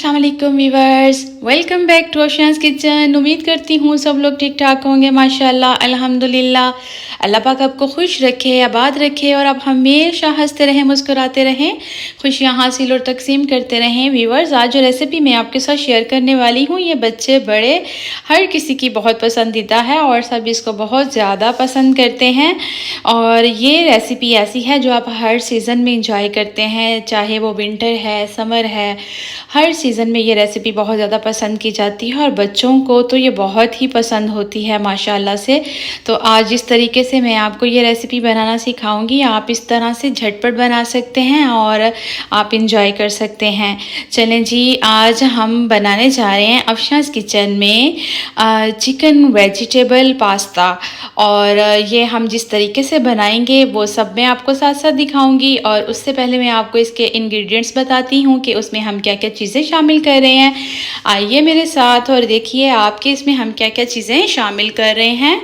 अस्सलाम वालेकुम viewers, welcome back to Ocean's kitchen. उम्मीद करती हूँ सब लोग ठीक ठाक होंगे माशाल्लाह अल्हम्दुलिल्लाह। अल्लाह पाक आपको खुश रखे, आबाद रखे और आप हमेशा हंसते रहें, मुस्कुराते रहें, खुशियाँ हासिल और तकसीम करते रहें। वीवर्स, आज जो रेसिपी मैं आपके साथ शेयर करने वाली हूँ ये बच्चे बड़े हर किसी की बहुत पसंदीदा है और सब इसको बहुत ज़्यादा पसंद करते हैं। और ये रेसिपी ऐसी है जो आप हर सीज़न में इंजॉय करते हैं, चाहे वो विंटर है, समर है, हर सीज़न में ये रेसिपी बहुत ज़्यादा पसंद की जाती है और बच्चों को तो ये बहुत ही पसंद होती है माशाल्लाह से। तो आज इस तरीके से मैं आपको ये रेसिपी बनाना सिखाऊंगी। आप इस तरह से झटपट बना सकते हैं और आप इंजॉय कर सकते हैं। चलें जी, आज हम बनाने जा रहे हैं अफशांस किचन में चिकन वेजिटेबल पास्ता। और ये हम जिस तरीके से बनाएंगे वो सब मैं आपको साथ साथ दिखाऊंगी। और उससे पहले मैं आपको इसके इंग्रेडिएंट्स बताती हूँ कि उसमें हम क्या क्या चीज़ें शामिल कर रहे हैं। आइए मेरे साथ और देखिए आपके इसमें हम क्या क्या चीज़ें शामिल कर रहे हैं।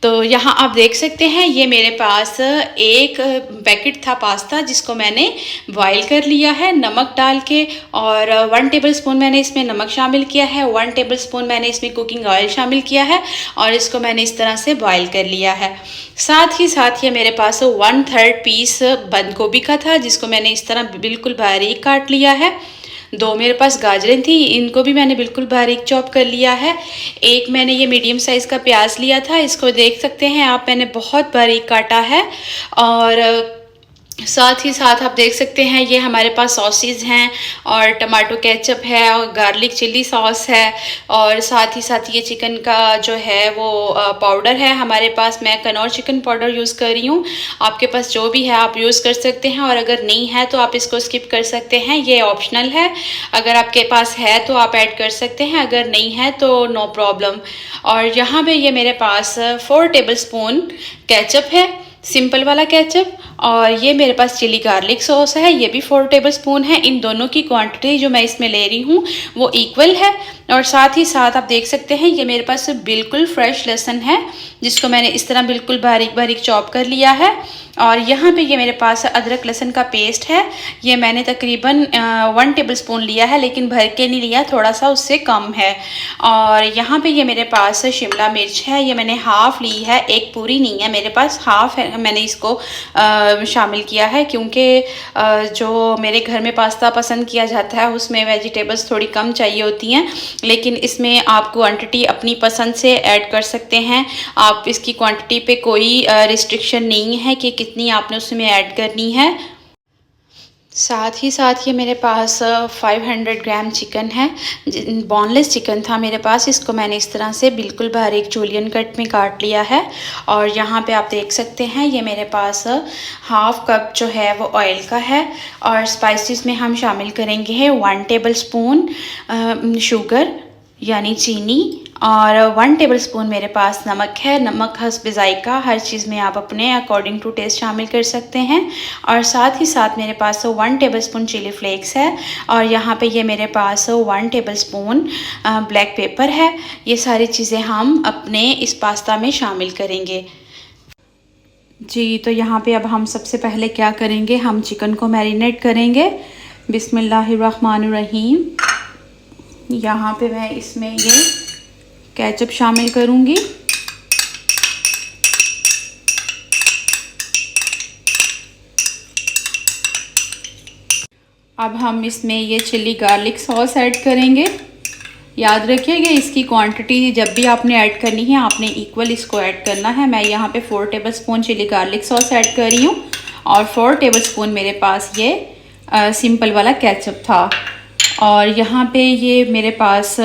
तो यहाँ आप देख सकते हैं ये मेरे पास एक पैकेट था पास्ता जिसको मैंने बॉईल कर लिया है नमक डाल के। और 1 टेबलस्पून मैंने इसमें नमक शामिल किया है, 1 टेबलस्पून मैंने इसमें कुकिंग ऑयल शामिल किया है और इसको मैंने इस तरह से बॉईल कर लिया है। साथ ही साथ ये मेरे पास 1/3 पीस बंद गोभी का था जिसको मैंने इस तरह बिल्कुल बारीक काट लिया है। 2 मेरे पास गाजरें थी, इनको भी मैंने बिल्कुल बारीक चॉप कर लिया है। एक मैंने ये मीडियम साइज़ का प्याज लिया था, इसको देख सकते हैं आप मैंने बहुत बारीक काटा है। और साथ ही साथ आप देख सकते हैं ये हमारे पास सॉसेज हैं और टमाटो केचप है और गार्लिक चिल्ली सॉस है। और साथ ही साथ ये चिकन का जो है वो पाउडर है हमारे पास। मैं कनौर चिकन पाउडर यूज़ कर रही हूँ, आपके पास जो भी है आप यूज़ कर सकते हैं और अगर नहीं है तो आप इसको स्किप कर सकते हैं, ये ऑप्शनल है। अगर आपके पास है तो आप ऐड कर सकते हैं, अगर नहीं है तो नो प्रॉब्लम। और यहाँ पे ये मेरे पास 4 टेबलस्पून केचप है, सिंपल वाला केचप। और ये मेरे पास चिली गार्लिक सॉस है, ये भी 4 टेबलस्पून है। इन दोनों की क्वांटिटी जो मैं इसमें ले रही हूँ वो इक्वल है। और साथ ही साथ आप देख सकते हैं ये मेरे पास बिल्कुल फ्रेश लहसुन है जिसको मैंने इस तरह बिल्कुल बारीक बारीक चॉप कर लिया है। और यहाँ पे ये मेरे पास अदरक लहसुन का पेस्ट है, ये मैंने तकरीबन 1 टेबलस्पून लिया है लेकिन भर के नहीं लिया, थोड़ा सा उससे कम है। और यहाँ पे ये मेरे पास शिमला मिर्च है, ये मैंने हाफ़ ली है, एक पूरी नहीं है मेरे पास, हाफ़ है मैंने इसको शामिल किया है क्योंकि जो मेरे घर में पास्ता पसंद किया जाता है उसमें वेजिटेबल्स थोड़ी कम चाहिए होती हैं। लेकिन इसमें आप क्वांटिटी अपनी पसंद से ऐड कर सकते हैं, आप इसकी क्वांटिटी पे कोई रिस्ट्रिक्शन नहीं है कि कितनी आपने उसमें ऐड करनी है। साथ ही साथ ये मेरे पास 500 ग्राम चिकन है, बोनलेस चिकन था मेरे पास, इसको मैंने इस तरह से बिल्कुल बारीक जूलियन कट में काट लिया है। और यहाँ पे आप देख सकते हैं ये मेरे पास हाफ़ कप जो है वो ऑयल का है। और स्पाइसेस में हम शामिल करेंगे 1 टेबलस्पून शुगर यानी चीनी और 1 टेबलस्पून मेरे पास नमक है। नमक हस्ब ज़ायक़ा, हर चीज़ में आप अपने अकॉर्डिंग टू टेस्ट शामिल कर सकते हैं। और साथ ही साथ मेरे पास 1 टेबलस्पून चिली फ्लेक्स है। और यहाँ पे ये मेरे पास 1 टेबलस्पून ब्लैक पेपर है। ये सारी चीज़ें हम अपने इस पास्ता में शामिल करेंगे जी। तो यहाँ पे अब हम सबसे पहले क्या करेंगे, हम चिकन को मैरिनेट करेंगे। बिस्मिल्लाहिर्रहमानिर्रहीम। यहाँ पे मैं इसमें ये केचप शामिल करूँगी। अब हम इसमें ये चिली गार्लिक सॉस ऐड करेंगे। याद रखिएगा इसकी क्वांटिटी जब भी आपने ऐड करनी है आपने इक्वल इसको ऐड करना है। मैं यहाँ पे 4 tablespoon chili garlic sauce add कर रही हूँ और 4 टेबलस्पून मेरे पास ये सिंपल वाला केचप था। और यहाँ पे ये मेरे पास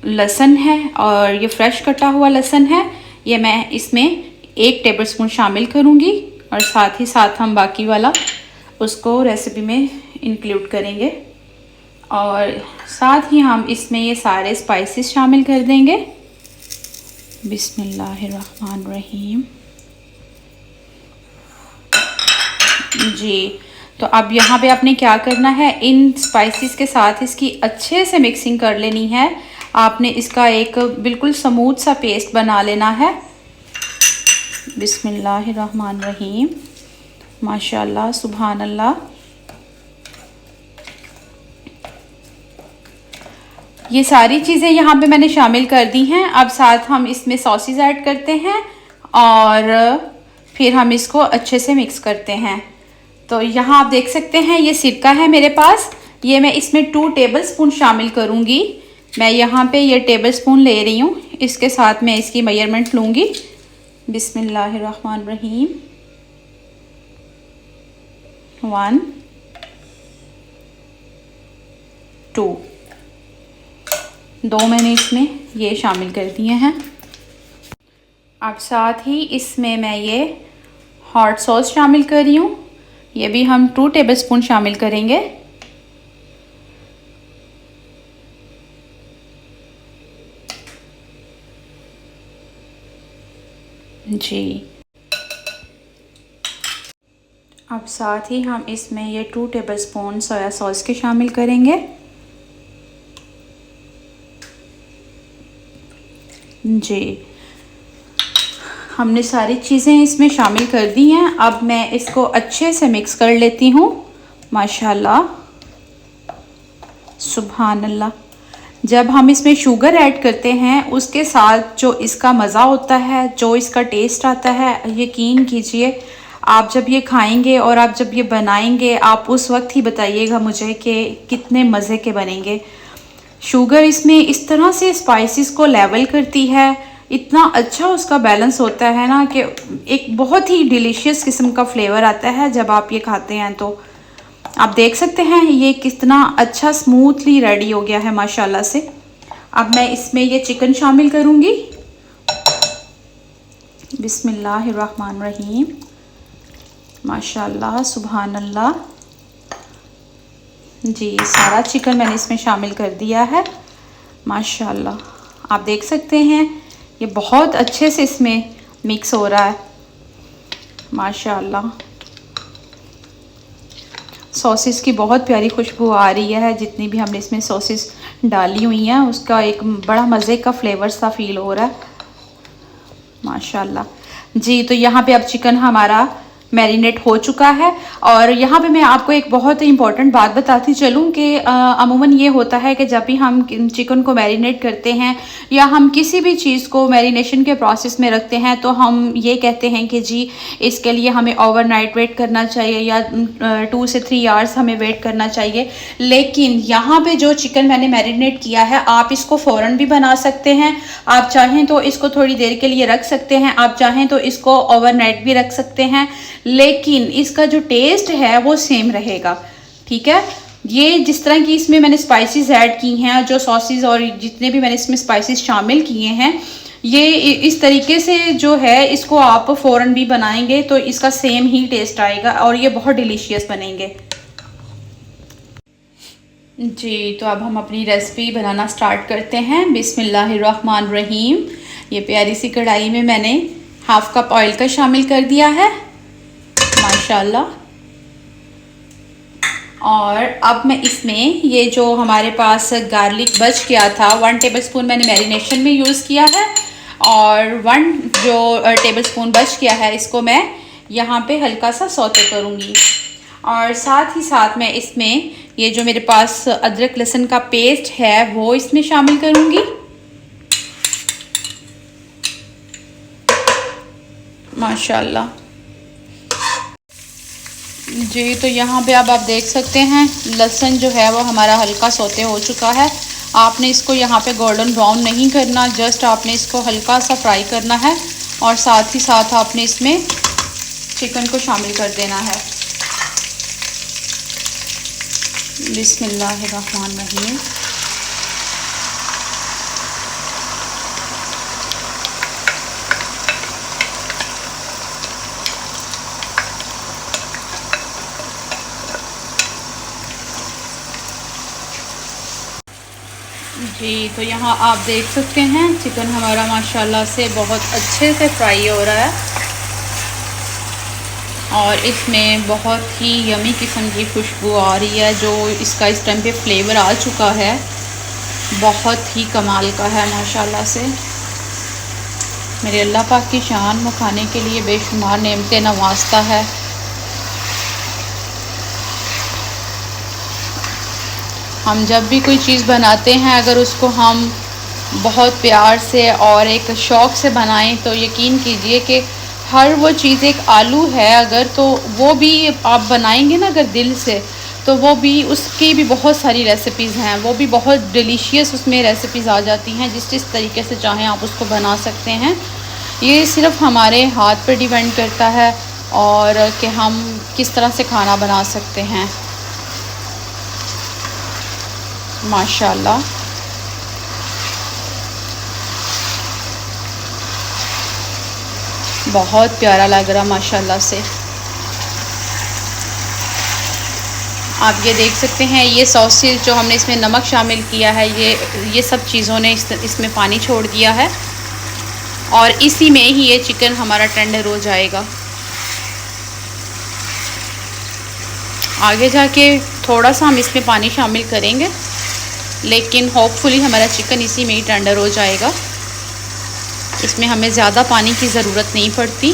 लहसुन है और ये फ्रेश कटा हुआ लहसुन है, ये मैं इसमें 1 टेबलस्पून शामिल करूँगी। और साथ ही साथ हम बाकी वाला उसको रेसिपी में इंक्लूड करेंगे। और साथ ही हम इसमें ये सारे स्पाइसेस शामिल कर देंगे। बिस्मिल्लाहिर्रहमानिर्रहीम जी। तो अब यहाँ पे आपने क्या करना है, इन स्पाइसेस के साथ इसकी अच्छे से मिक्सिंग कर लेनी है। आपने इसका एक बिल्कुल स्मूथ सा पेस्ट बना लेना है। बिस्मिल्लाहिर्रहमानिर्रहीम, माशाल्लाह, सुभान अल्लाह। ये सारी चीज़ें यहाँ पे मैंने शामिल कर दी हैं। अब साथ हम इसमें सॉसेस ऐड करते हैं और फिर हम इसको अच्छे से मिक्स करते हैं। तो यहाँ आप देख सकते हैं ये सिरका है मेरे पास, ये मैं इसमें 2 टेबलस्पून शामिल करूँगी। मैं यहाँ पे ये टेबलस्पून ले रही हूँ, इसके साथ मैं इसकी मेजरमेंट लूँगी। बिस्मिल्लाहिर्रहमानिर्रहीम। 1 2 2 मैंने इसमें ये शामिल कर दिए हैं। अब साथ ही इसमें मैं ये हॉट सॉस शामिल कर रही हूँ, ये भी हम 2 टेबलस्पून शामिल करेंगे। जी, अब साथ ही हम इसमें ये 2 टेबलस्पून सोया सॉस के शामिल करेंगे। जी, हमने सारी चीज़ें इसमें शामिल कर दी हैं। अब मैं इसको अच्छे से मिक्स कर लेती हूँ। माशाल्लाह, सुभान अल्लाह। जब हम इसमें शुगर ऐड करते हैं उसके साथ जो इसका मज़ा होता है, जो इसका टेस्ट आता है, यकीन कीजिए आप जब ये खाएंगे और आप जब ये बनाएंगे आप उस वक्त ही बताइएगा मुझे कि कितने मज़े के बनेंगे। शुगर इसमें इस तरह से स्पाइसेस को लेवल करती है, इतना अच्छा उसका बैलेंस होता है ना कि एक बहुत ही डिलीशियस किस्म का फ्लेवर आता है जब आप ये खाते हैं। तो आप देख सकते हैं ये कितना अच्छा स्मूथली रेडी हो गया है माशाल्लाह से। अब मैं इसमें ये चिकन शामिल करूँगी। बिस्मिल्लाहिर्रहमानिर्रहीम। माशाल्लाह, सुभान अल्लाह। जी, सारा चिकन मैंने इसमें शामिल कर दिया है। माशाल्लाह, आप देख सकते हैं ये बहुत अच्छे से इसमें मिक्स हो रहा है। माशाल्लाह, सॉसेस की बहुत प्यारी खुशबू आ रही है। जितनी भी हमने इसमें सॉसेस डाली हुई हैं उसका एक बड़ा मज़े का फ्लेवर सा फील हो रहा है। माशाल्लाह। जी, तो यहाँ पे अब चिकन हमारा मैरिनेट हो चुका है। और यहाँ पे मैं आपको एक बहुत ही इम्पॉर्टेंट बात बताती चलूँ कि अमूमन ये होता है कि जब भी हम चिकन को मैरिनेट करते हैं या हम किसी भी चीज़ को मैरिनेशन के प्रोसेस में रखते हैं तो हम ये कहते हैं कि जी इसके लिए हमें ओवरनाइट वेट करना चाहिए या 2 से 3 आवर्स हमें वेट करना चाहिए। लेकिन यहाँ पे जो चिकन मैंने मैरिनेट किया है आप इसको फ़ौरन भी बना सकते हैं, आप चाहें तो इसको थोड़ी देर के लिए रख सकते हैं, आप चाहें तो इसको ओवरनाइट भी रख सकते हैं, लेकिन इसका जो टेस्ट है वो सेम रहेगा। ठीक है, ये जिस तरह की इसमें मैंने स्पाइसेस ऐड की हैं, जो सॉसेस और जितने भी मैंने इसमें स्पाइसेस शामिल किए हैं, ये इस तरीके से जो है इसको आप फ़ौरन भी बनाएंगे तो इसका सेम ही टेस्ट आएगा और ये बहुत डिलीशियस बनेंगे। जी, तो अब हम अपनी रेसिपी बनाना स्टार्ट करते हैं। बिस्मिल्लाहिर्रहमानिर्रहीम। ये प्यारी सी कढ़ाई में मैंने 1/2 कप ऑयल का शामिल कर दिया है। माशाल्लाह। और अब मैं इसमें ये जो हमारे पास गार्लिक बच गया था 1 टेबलस्पून मैंने मैरिनेशन में यूज़ किया है और 1 जो टेबलस्पून बच गया है इसको मैं यहाँ पे हल्का सा सौते करूँगी। और साथ ही साथ मैं इसमें ये जो मेरे पास अदरक लहसुन का पेस्ट है वो इसमें शामिल करूँगी। माशाल्लाह। जी, तो यहाँ पे अब आप देख सकते हैं लहसुन जो है वो हमारा हल्का सौते हो चुका है। आपने इसको यहाँ पे गोल्डन ब्राउन नहीं करना, जस्ट आपने इसको हल्का सा फ्राई करना है और साथ ही साथ आपने इसमें चिकन को शामिल कर देना है। बिस्मिल्लाहिर्रहमानिर्रहीम। जी, तो यहाँ आप देख सकते हैं चिकन हमारा माशाल्लाह से बहुत अच्छे से फ्राई हो रहा है और इसमें बहुत ही यमी किस्म की खुशबू आ रही है। जो इसका इस टाइम पे फ्लेवर आ चुका है बहुत ही कमाल का है माशाल्लाह से। मेरे अल्लाह पाक की शान में खाने के लिए बेशुमार नेमतें नवाजता है। हम जब भी कोई चीज़ बनाते हैं, अगर उसको हम बहुत प्यार से और एक शौक़ से बनाएं तो यकीन कीजिए कि हर वो चीज़, एक आलू है अगर, तो वो भी आप बनाएंगे ना अगर दिल से, तो वो भी, उसकी भी बहुत सारी रेसिपीज़ हैं, वो भी बहुत डिलीशियस उसमें रेसिपीज़ आ जाती हैं। जिस तरीके से चाहें आप उसको बना सकते हैं। ये सिर्फ़ हमारे हाथ पर डिपेंड करता है और कि हम किस तरह से खाना बना सकते हैं। माशाल्लाह बहुत प्यारा लग रहा माशाल्लाह से। आप ये देख सकते हैं, ये सॉसेज जो हमने इसमें नमक शामिल किया है, ये सब चीज़ों ने इसमें पानी छोड़ दिया है और इसी में ही ये चिकन हमारा टेंडर हो जाएगा। आगे जाके थोड़ा सा हम इसमें पानी शामिल करेंगे, लेकिन होपफुली हमारा चिकन इसी में ही टेंडर हो जाएगा। इसमें हमें ज़्यादा पानी की ज़रूरत नहीं पड़ती।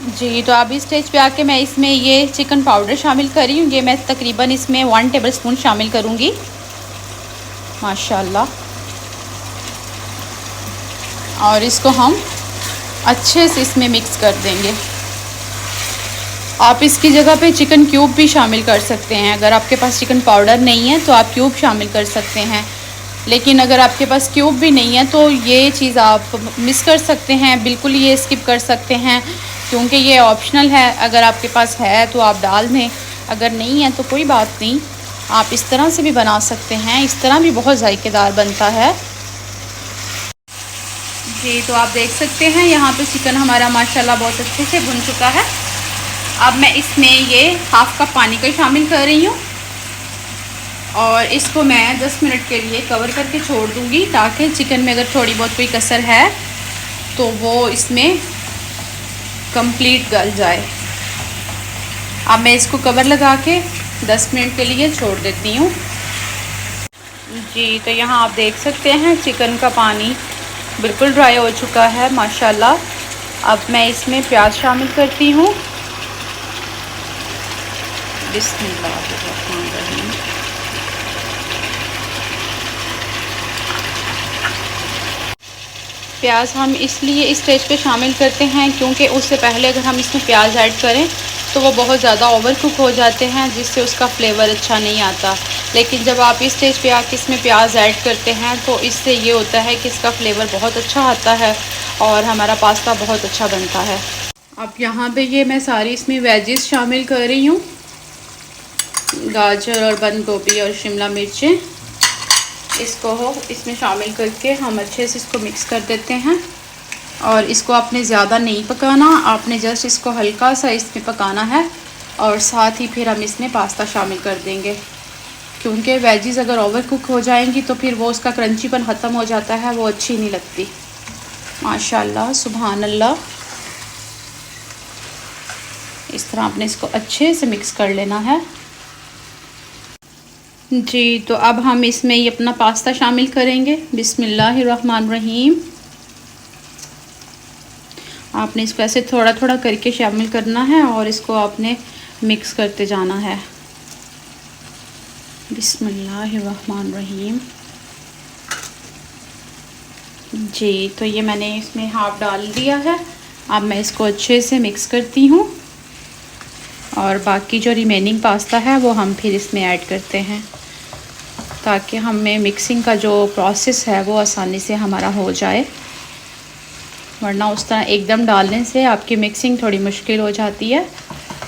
जी, तो अब इस स्टेज पे आके मैं इसमें ये चिकन पाउडर शामिल कर रही हूँ। ये मैं तकरीबन इसमें 1 टेबलस्पून शामिल करूँगी माशाल्लाह। और इसको हम अच्छे से इसमें मिक्स कर देंगे। आप इसकी जगह पे चिकन क्यूब भी शामिल कर सकते हैं। अगर आपके पास चिकन पाउडर नहीं है तो आप क्यूब शामिल कर सकते हैं, लेकिन अगर आपके पास क्यूब भी नहीं है तो ये चीज़ आप मिस कर सकते हैं, बिल्कुल ये स्किप कर सकते हैं, क्योंकि ये ऑप्शनल है। अगर आपके पास है तो आप डाल दें, अगर नहीं है तो कोई बात नहीं, आप इस तरह से भी बना सकते हैं। इस तरह भी बहुत जायकेदार बनता है। जी, तो आप देख सकते हैं यहाँ पे चिकन हमारा माशाल्लाह बहुत अच्छे से भुन चुका है। अब मैं इसमें ये हाफ़ कप पानी का शामिल कर रही हूँ और इसको मैं 10 मिनट के लिए कवर करके छोड़ दूँगी, ताकि चिकन में अगर थोड़ी बहुत कोई कसर है तो वो इसमें कंप्लीट गल जाए। अब मैं इसको कवर लगा के 10 मिनट के लिए छोड़ देती हूँ। जी, तो यहाँ आप देख सकते हैं चिकन का पानी बिल्कुल ड्राई हो चुका है माशाल्लाह। अब मैं इसमें प्याज शामिल करती हूँ। बिस्मिल्लाहिर्रहमानिर्रहीम। प्याज हम इसलिए इस स्टेज पे शामिल करते हैं क्योंकि उससे पहले अगर हम इसमें प्याज ऐड करें तो वो बहुत ज़्यादा ओवर कुक हो जाते हैं, जिससे उसका फ्लेवर अच्छा नहीं आता। लेकिन जब आप इस स्टेज पे आके इसमें प्याज ऐड करते हैं तो इससे ये होता है कि इसका फ्लेवर बहुत अच्छा आता है और हमारा पास्ता बहुत अच्छा बनता है। अब यहाँ पे ये मैं सारी इसमें वेजिस शामिल कर रही हूँ, गाजर और बंद गोभी और शिमला मिर्चें। इसको इसमें शामिल करके हम अच्छे से इसको मिक्स कर देते हैं। और इसको आपने ज़्यादा नहीं पकाना, आपने जस्ट इसको हल्का सा इसमें पकाना है और साथ ही फिर हम इसमें पास्ता शामिल कर देंगे, क्योंकि वेजिस अगर ओवर कुक हो जाएंगी तो फिर वो उसका क्रंचीपन ख़त्म हो जाता है, वो अच्छी नहीं लगती। माशाल्लाह सुभान अल्लाह। इस तरह आपने इसको अच्छे से मिक्स कर लेना है। जी, तो अब हम इसमें ये अपना पास्ता शामिल करेंगे। बिस्मिल्लाहिर्रहमानिर्रहीम। आपने इसको ऐसे थोड़ा थोड़ा करके शामिल करना है और इसको आपने मिक्स करते जाना है। बिस्मिल्लाहिर्रहमानिर्रहीम। जी, तो ये मैंने इसमें हाफ डाल दिया है। अब मैं इसको अच्छे से मिक्स करती हूँ और बाकी जो रिमेनिंग पास्ता है वो हम फिर इसमें ऐड करते हैं, ताकि हमें मिक्सिंग का जो प्रोसेस है वो आसानी से हमारा हो जाए। वरना उस तरह एकदम डालने से आपकी मिक्सिंग थोड़ी मुश्किल हो जाती है।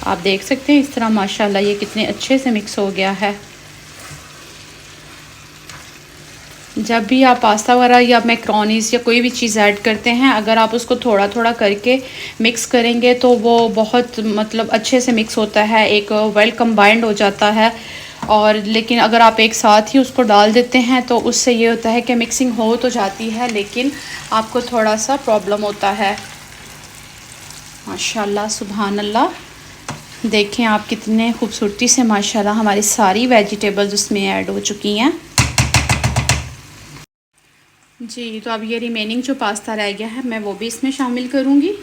आप देख सकते हैं इस तरह माशाल्लाह ये कितने अच्छे से मिक्स हो गया है। जब भी आप पास्ता वगैरह या मैक्रोनीज़ या कोई भी चीज़ ऐड करते हैं, अगर आप उसको थोड़ा थोड़ा करके मिक्स करेंगे तो वो बहुत मतलब अच्छे से मिक्स होता है, एक वेल कंबाइंड हो जाता है। और लेकिन अगर आप एक साथ ही उसको डाल देते हैं तो उससे ये होता है कि मिक्सिंग हो तो जाती है लेकिन आपको थोड़ा सा प्रॉब्लम होता है। माशाल्लाह सुभान अल्लाह। देखें आप कितने खूबसूरती से माशाल्लाह हमारी सारी वेजिटेबल्स उसमें ऐड हो चुकी हैं। जी, तो अब ये रिमेनिंग जो पास्ता रह गया है मैं वो भी इसमें शामिल करूँगी।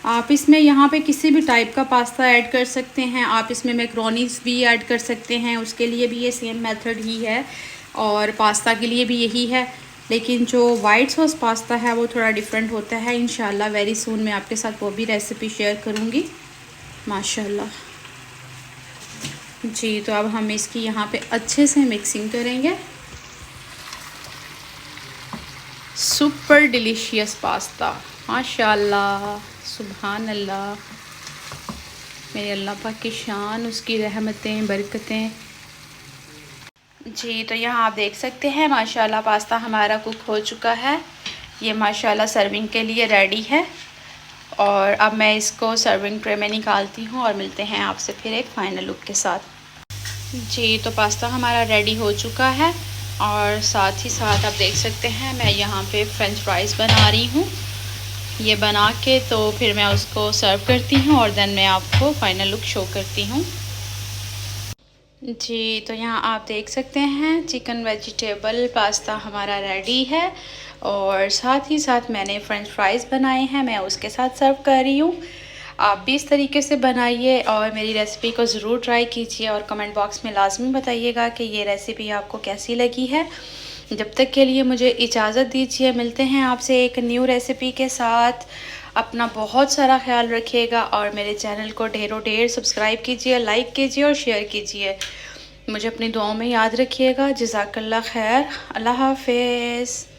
आप इसमें यहाँ पे किसी भी टाइप का पास्ता ऐड कर सकते हैं। आप इसमें मैक्रोनीस भी ऐड कर सकते हैं, उसके लिए भी ये सेम मेथड ही है और पास्ता के लिए भी यही है। लेकिन जो वाइट सॉस पास्ता है वो थोड़ा डिफरेंट होता है। इंशाल्लाह वेरी सून मैं आपके साथ वो भी रेसिपी शेयर करूँगी माशाल्लाह जी। तो अब हम इसकी यहाँ पे अच्छे से मिक्सिंग करेंगे। सुपर डिलीशियस पास्ता माशाल्लाह, सुभान अल्लाह, मेरे अल्लाह पाक की शान, उसकी रहमतें बरकतें जी। तो यहाँ आप देख सकते हैं माशाल्लाह पास्ता हमारा कुक हो चुका है। ये माशाल्लाह सर्विंग के लिए रेडी है और अब मैं इसको सर्विंग ट्रे में निकालती हूँ और मिलते हैं आपसे फिर एक फ़ाइनल लुक के साथ जी। तो पास्ता हमारा रेडी हो चुका है और साथ ही साथ आप देख सकते हैं मैं यहाँ पे फ्रेंच फ्राइज़ बना रही हूँ। ये बना के तो फिर मैं उसको सर्व करती हूँ और देन मैं आपको फ़ाइनल लुक शो करती हूँ जी। तो यहाँ आप देख सकते हैं चिकन वेजिटेबल पास्ता हमारा रेडी है और साथ ही साथ मैंने फ्रेंच फ्राइज़ बनाए हैं, मैं उसके साथ सर्व कर रही हूँ। आप भी इस तरीके से बनाइए और मेरी रेसिपी को ज़रूर ट्राई कीजिए और कमेंट बॉक्स में लाजमी बताइएगा कि ये रेसिपी आपको कैसी लगी है। जब तक के लिए मुझे इजाज़त दीजिए, मिलते हैं आपसे एक न्यू रेसिपी के साथ। अपना बहुत सारा ख्याल रखिएगा और मेरे चैनल को ढेरों ढेर सब्सक्राइब कीजिए, लाइक कीजिए और शेयर कीजिए। मुझे अपनी दुआओं में याद रखिएगा। जज़ाकल्लाह खैर। अल्लाह हाफ़िज़।